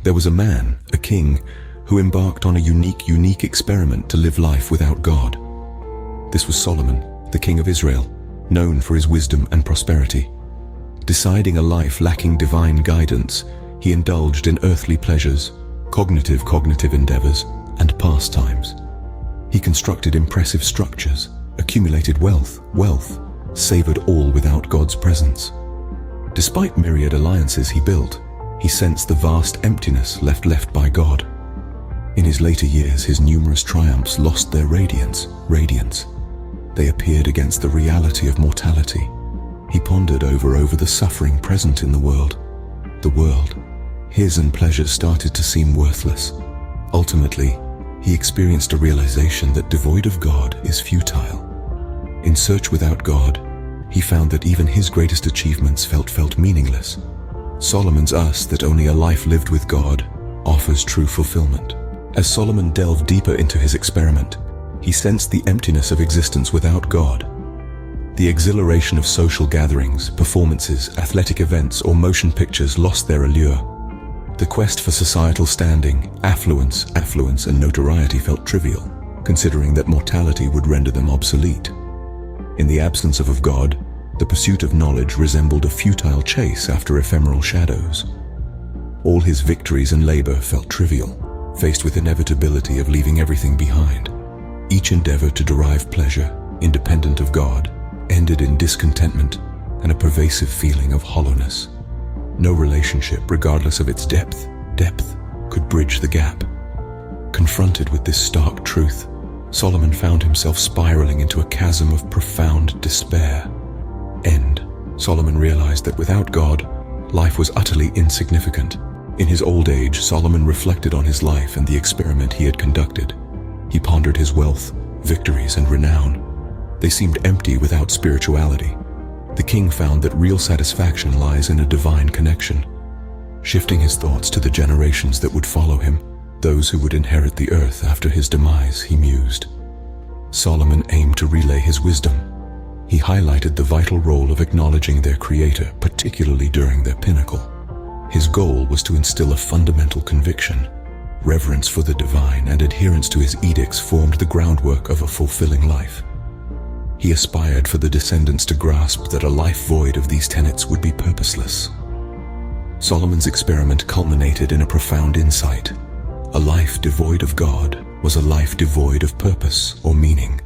There was a man, a king, who embarked on a unique experiment to live life without God. This was Solomon, the king of Israel, known for his wisdom and prosperity. Deciding a life lacking divine guidance, he indulged in earthly pleasures, cognitive endeavors, and pastimes. He constructed impressive structures, accumulated wealth, savored all without God's presence. Despite myriad alliances he built, he sensed the vast emptiness left by God. In his later years, his numerous triumphs lost their radiance. They appeared against the reality of mortality. He pondered over the suffering present in the world. His and pleasures started to seem worthless. Ultimately, he experienced a realization that devoid of God is futile. In search without God, he found that even his greatest achievements felt meaningless. Solomon's us that only a life lived with God offers true fulfillment. As Solomon delved deeper into his experiment, he sensed the emptiness of existence without God. The exhilaration of social gatherings, performances, athletic events, or motion pictures lost their allure. The quest for societal standing, affluence, and notoriety felt trivial, considering that mortality would render them obsolete. In the absence of God, the pursuit of knowledge resembled a futile chase after ephemeral shadows. All his victories and labor felt trivial, faced with inevitability of leaving everything behind. Each endeavor to derive pleasure, independent of God, ended in discontentment and a pervasive feeling of hollowness. No relationship, regardless of its depth, could bridge the gap. Confronted with this stark truth, Solomon found himself spiraling into a chasm of profound despair. Solomon realized that without God, life was utterly insignificant. In his old age, Solomon reflected on his life and the experiment he had conducted. He pondered his wealth, victories, and renown. They seemed empty without spirituality. The king found that real satisfaction lies in a divine connection. Shifting his thoughts to the generations that would follow him, those who would inherit the earth after his demise, he mused. Solomon aimed to relay his wisdom. He highlighted the vital role of acknowledging their creator, particularly during their pinnacle. His goal was to instill a fundamental conviction. Reverence for the divine and adherence to his edicts formed the groundwork of a fulfilling life. He aspired for the descendants to grasp that a life void of these tenets would be purposeless. Solomon's experiment culminated in a profound insight. A life devoid of God was a life devoid of purpose or meaning.